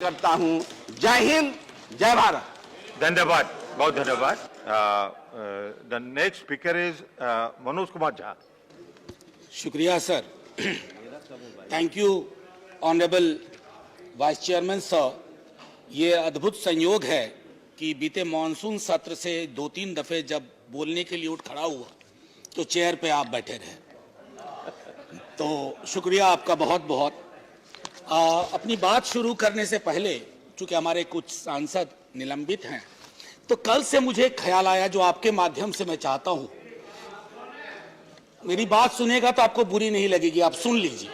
करता हूं। जय हिंद, जय भारत। धन्यवाद, बहुत धन्यवाद। The next speaker is Manoj Kumar Jha. शुक्रिया sir. Thank you honourable vice chairman sir. ये अद्भुत संयोग है कि बीते मानसून सत्र से 2-3 दफे जब बोलने के लिए उठ खड़ा हुआ तो चेयर पे आप बैठे रहे, तो शुक्रिया आपका बहुत बहुत। अपनी बात शुरू करने से पहले, चूंकि हमारे कुछ सांसद निलंबित हैं, तो कल से मुझे ख्याल आया जो आपके माध्यम से मैं चाहता हूं, मेरी बात सुनेगा तो आपको बुरी नहीं लगेगी, आप सुन लीजिए।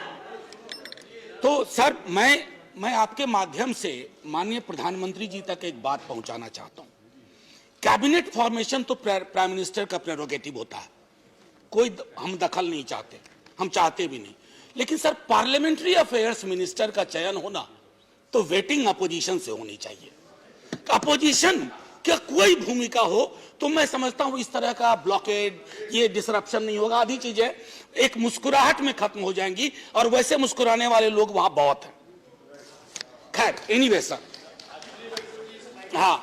तो सर मैं आपके माध्यम से माननीय प्रधानमंत्री जी तक एक बात पहुंचाना चाहता हूं। कैबिनेट फॉर्मेशन तो प्राइम मिनिस्टर का प्रेरोगेटिव होता है, कोई हम दखल नहीं चाहते, हम चाहते भी नहीं। लेकिन सर पार्लियामेंट्री अफेयर्स मिनिस्टर का चयन होना तो वेटिंग अपोजिशन से होनी चाहिए। अपोजिशन क्या कोई भूमिका हो तो मैं समझता हूं इस तरह का ब्लॉकेड, ये डिसरप्शन नहीं होगा। आधी चीजें एक मुस्कुराहट में खत्म हो जाएंगी और वैसे मुस्कुराने वाले लोग वहां बहुत हैं। खैर, एनीवे सर, हाँ,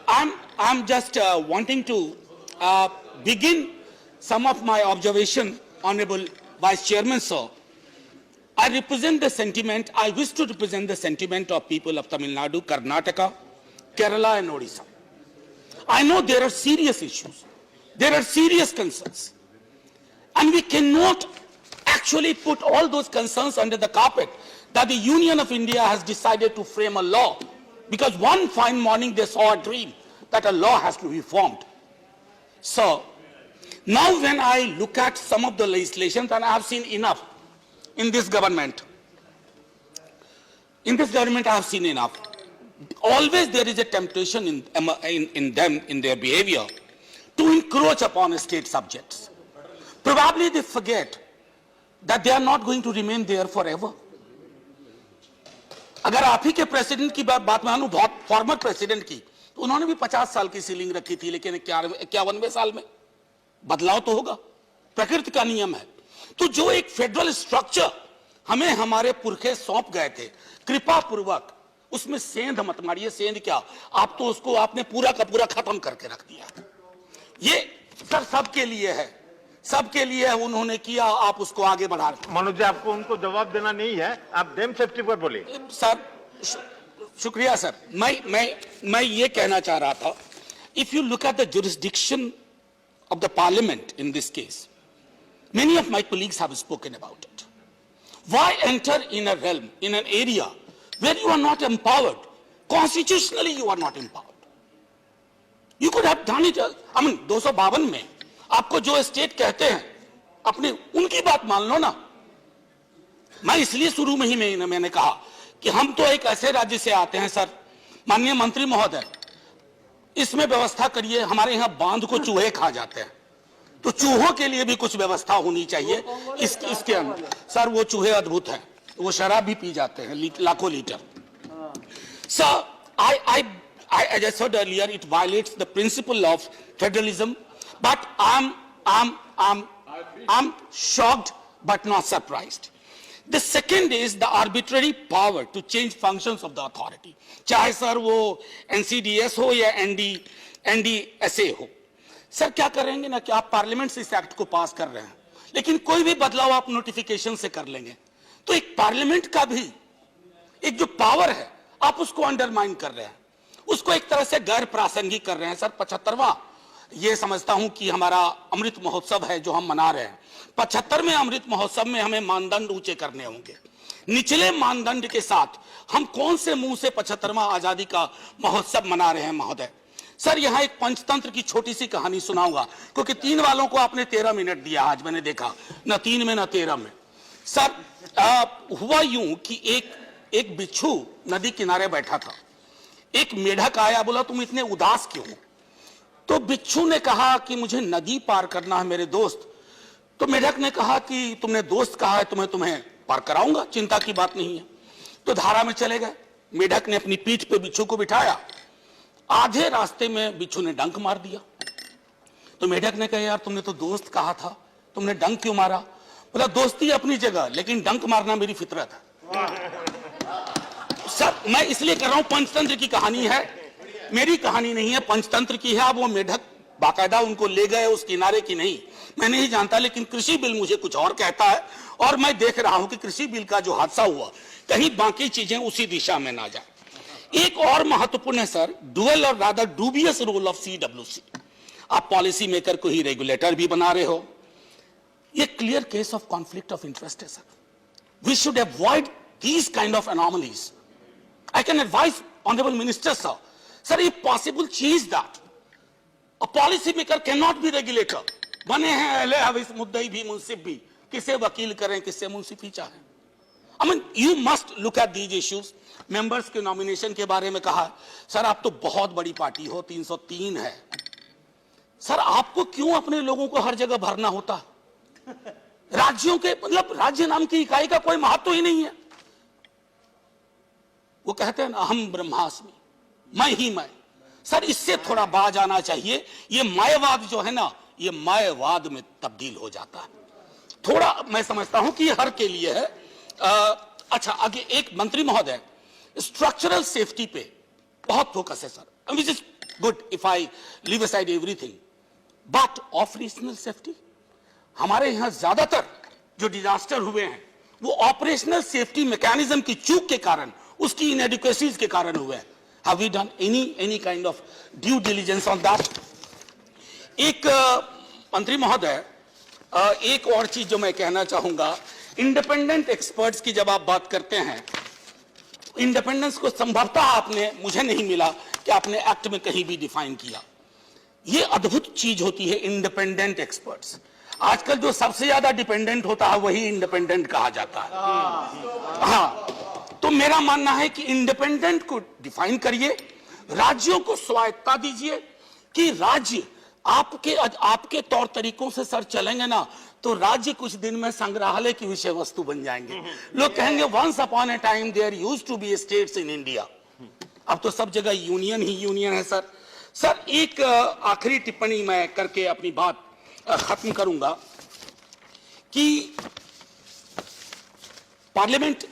I am just wanting to begin some of my observation, honorable vice chairman sir. I represent the sentiment, I wish to represent the sentiment of people of Tamil Nadu, Karnataka, Kerala and Odisha. I know there are serious issues, there are serious concerns, and we cannot actually put all those concerns under the carpet that the Union of India has decided to frame a law because one fine morning they saw a dream that a law has to be formed. So now when I look at some of the legislation, and I have seen enough in this government. In this government I have seen enough. Always there is a temptation in them, in their behavior, to encroach upon state subjects. Probably they forget that they are not going to remain there forever. अगर आप ही के president की बात मानूं, बहुत former president की, तो उन्होंने भी 50 साल की सीलिंग रखी थी, लेकिन 51वें साल में बदलाव तो होगा, प्रकृति का नियम है। तो जो एक फेडरल स्ट्रक्चर हमें हमारे पुरखे सौंप गए थे, कृपा पूर्वक उसमें सेंध मत मारिए। सेंध क्या, आप तो उसको आपने पूरा का पूरा खत्म करके रख दिया। ये सर सबके लिए है, सबके लिए है, उन्होंने किया, आप उसको आगे बढ़ा रहे। मनोज जी, आपको उनको जवाब देना नहीं है, आप डेम सेफ्टी पर बोलिए। सर शुक्रिया सर। मैं ये कहना चाह रहा था, if you look at the jurisdiction of the parliament in this case, many of my colleagues have spoken about it. Why enter in a realm, in an area where you are not empowered? Constitutionally you are not empowered. You could have done it. I mean 252 में आपको जो state कहते हैं, अपने उनकी बात मान लो ना। मैं इसलिए शुरू में ही मैंने कहा कि हम तो एक ऐसे राज्य से आते हैं सर, माननीय मंत्री महोदय, इसमें व्यवस्था करिए। हमारे यहाँ बांध को चूहे खा जाते हैं, तो चूहों के लिए भी कुछ व्यवस्था होनी चाहिए इसके अंदर। सर वो चूहे अद्भुत हैं, वो शराब भी पी जाते हैं लाखों litre. Sir as I said earlier, it violates the principle of federalism, but I'm shocked but not surprised. The second is the arbitrary power to change functions of the authority. चाहे sir वो NCDS हो या NDSA हो। Sir क्या करेंगे ना कि आप पार्लियामेंट से इस एक्ट को पास कर रहे हैं, लेकिन कोई भी बदलाव आप नोटिफिकेशन से कर लेंगे, तो एक पार्लियामेंट का भी एक जो पावर है आप उसको अंडरमाइन कर रहे हैं, उसको एक तरह से गैर प्रासंगिक कर रहे हैं। सर 75वां ये समझता हूं कि हमारा अमृत महोत्सव है जो हम मना रहे हैं। 75वें अमृत महोत्सव में हमें मानदंड ऊंचे करने होंगे। निचले मानदंड के साथ हम कौन से मुंह से 75वां आजादी का महोत्सव मना रहे हैं महोदय? सर यहाँ एक पंचतंत्र की छोटी सी कहानी सुनाऊंगा, क्योंकि 3 वालों को आपने 13 मिनट दिया आज, मैंने देखा न 3 में न 13 में। सर हुआ यूं कि एक बिच्छू नदी किनारे बैठा था, एक मेढक आया, बोला तुम इतने उदास क्यों? तो बिच्छू ने कहा कि मुझे नदी पार करना है मेरे दोस्त। तो मेढक ने कहा कि तुमने दोस्त कहा है, तुम्हें पार कराऊंगा, चिंता की बात नहीं है। तो धारा में चले गए। मेढक ने अपनी पीठ पे बिच्छू को बिठाया। आधे रास्ते में बिच्छू ने डंक मार दिया। तो मेढक ने कहा यार तुमने तो दोस्त कहा था, तुमने डंक क्यों मारा? बोला दोस्ती अपनी जगह, लेकिन डंक मारना मेरी फितरत है। सर मैं इसलिए कर रहा हूं, पंचतंत्र की कहानी है, मेरी कहानी नहीं है, पंचतंत्र की है। अब वो मेढक बाकायदा उनको ले गए उस किनारे की नहीं, मैं नहीं जानता, लेकिन कृषि बिल मुझे कुछ और कहता है। और मैं देख रहा हूं कि कृषि बिल का जो हादसा हुआ, कहीं बाकी चीजें उसी दिशा में ना जाए। एक और महत्वपूर्ण है सर, डुअल और rather dubious role of CWC। आप पॉलिसी मेकर को ही रेगुलेटर भी बना रहे हो, ये clear case of conflict of interest है sir. We should avoid these kind of anomalies. I can advise honorable minister sir, if possible change that. A policy maker cannot be regulator. बने हैं अहले हवीस मुद्दई भी मुंसिफ भी, किसे वकील करें किसे मुंसिफी चाहें। I mean you must look at these issues. Members के नॉमिनेशन के बारे में कहा, सर आप तो बहुत बड़ी पार्टी हो, 303 है सर, आपको क्यों अपने लोगों को हर जगह भरना होता? राज्यों के मतलब राज्य नाम की इकाई का कोई महत्व ही नहीं है। वो कहते हैं ना अहम ब्रह्मास्मि, मैं ही मैं। सर इससे थोड़ा बाज आना चाहिए। ये मायावाद जो है ना, ये मायावाद में तब्दील हो जाता है। थोड़ा मैं समझता हूं कि ये हर के लिए है। अच्छा आगे एक मंत्री महोदय, स्ट्रक्चरल सेफ्टी पे बहुत फोकस है sir, which is good if I leave aside everything, but operational safety हमारे यहां ज्यादातर जो डिजास्टर हुए हैं वो ऑपरेशनल सेफ्टी मैकेनिज्म की चूक के कारण, उसकी इनएडिक्वेसीज के कारण हुए हैं। Have we done any kind of due diligence on that? एक मंत्री महोदय, एक और चीज जो मैं कहना चाहूंगा, इंडिपेंडेंट एक्सपर्ट्स की जब आप बात करते हैं, इंडिपेंडेंस को संभवतः आपने, मुझे नहीं मिला कि आपने एक्ट में कहीं भी डिफाइन किया। ये अद्भुत चीज होती है इंडिपेंडेंट एक्सपर्ट्स। आजकल जो सबसे ज्यादा डिपेंडेंट होता है वही इंडिपेंडेंट कहा जाता है। हाँ, तो मेरा मानना है कि इंडिपेंडेंट को डिफाइन करिए, राज्यों को स्वायत्ता दीजिए कि राज्य आपके तौर तरीकों से सर चलेंगे ना तो राज्य कुछ दिन में संग्रहालय की विषय वस्तु बन जाएंगे। लोग कहेंगे once upon a time there used to be states in India, अब तो सब जगह यूनियन ही यूनियन है सर। सर एक आखिरी टिप्पणी मैं करके अपनी बात खत्म करूंगा कि पार्लियामेंट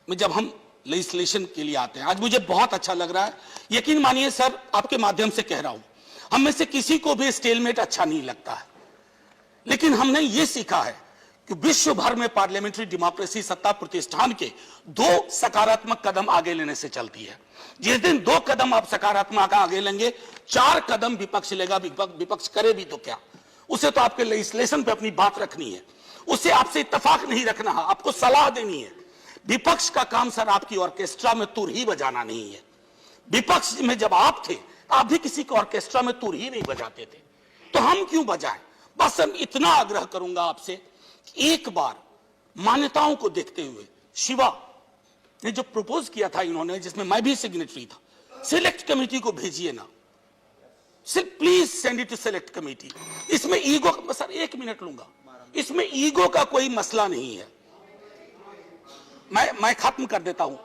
में जब हम लेजिस्लेशन के लिए आते हैं, आज मुझे बहुत अच्छा लग रहा है, यकीन मानिए सर आपके माध्यम से कह रहा हूं, हम में से किसी को भी स्टेलमेट अच्छा नहीं लगता है, लेकिन हमने ये सीखा है कि विश्व भर में पार्लियामेंट्री डेमोक्रेसी सत्ता प्रतिष्ठान के 2 सकारात्मक कदम आगे लेने से चलती है। जिस दिन 2 कदम आप सकारात्मक आगे लेंगे, 4 कदम विपक्ष लेगा। विपक्ष करे भी तो क्या, उसे तो आपके लेजिस्लेशन पे अपनी बात रखनी है, उसे आपसे इत्तेफाक नहीं रखना है, आपको सलाह देनी है। विपक्ष का काम सर आपकी ऑर्केस्ट्रा में तुर ही बजाना नहीं है। विपक्ष में जब आप थे, आप भी किसी के ऑर्केस्ट्रा में तुर ही नहीं बजाते थे, तो हम क्यों बजाएं? बस हम इतना आग्रह करूंगा आपसे, एक बार मान्यताओं को देखते हुए, शिवा ने जो प्रपोज किया था इन्होंने, जिसमें मैं भी सिग्नेटरी था, सिलेक्ट कमेटी को भेजिए ना, please send it to select committee. इसमें ईगो, सर 1 मिनट लूंगा, इसमें ईगो का कोई मसला नहीं है। मैं खत्म कर देता हूं,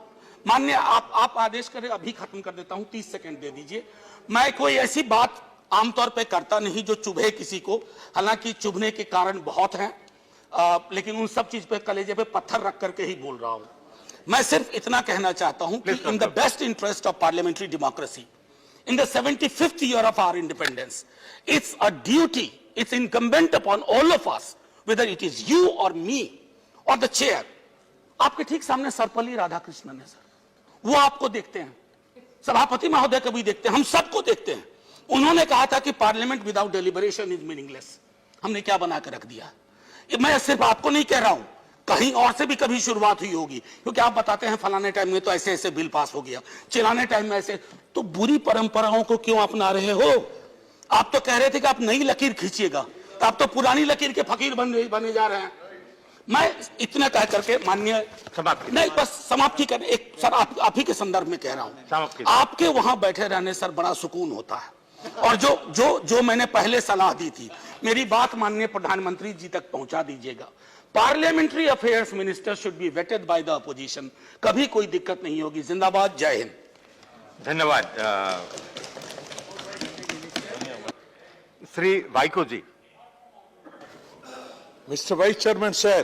माननीय आप आदेश करें, अभी खत्म कर देता हूं, 30 सेकंड दे दीजिए। मैं कोई ऐसी बात आमतौर पे करता नहीं जो चुभे किसी को, हालांकि चुभने के कारण बहुत हैं, लेकिन उन सब चीज पे कलेजे पे पत्थर रख करके ही बोल रहा हूं। मैं सिर्फ इतना कहना चाहता हूं कि in the best interest of parliamentary democracy, in the 75th year of our independence, it's a duty, it's incumbent upon all of us, whether it is you or me or the chair. आपके ठीक सामने सर्वपल्ली राधाकृष्णन है sir, वो आपको देखते हैं, सभापति महोदय को भी देखते हैं, हम सबको देखते हैं। उन्होंने कहा था कि parliament without deliberation is meaningless. हमने क्या बना कर रख दिया? मैं सिर्फ आपको नहीं कह रहा हूं, कहीं और से भी कभी शुरुआत हुई होगी, क्योंकि आप बताते हैं फलाने टाइम में तो ऐसे ऐसे बिल पास हो गया, चिल्लाने टाइम में ऐसे, तो बुरी परंपराओं को क्यों अपना रहे हो? आप तो कह रहे थे कि आप नई लकीर खींचिएगा, तो आप तो पुरानी लकीर के फकीर बने जा रहे हैं। मैं इतना कह करके माननीय नहीं, बस समाप्ति कर, एक सर आप ही के संदर्भ में कह रहा हूं, आपके वहां बैठे रहने सर बड़ा सुकून होता है। और जो मैंने पहले सलाह दी थी, मेरी बात माननीय प्रधानमंत्री जी तक पहुंचा दीजिएगा। Parliamentary affairs minister should be vetted by the opposition, कभी कोई दिक्कत नहीं होगी। जिंदाबाद, जय हिंद। धन्यवाद। श्री वाइको जी। Mr. Vice Chairman, sir,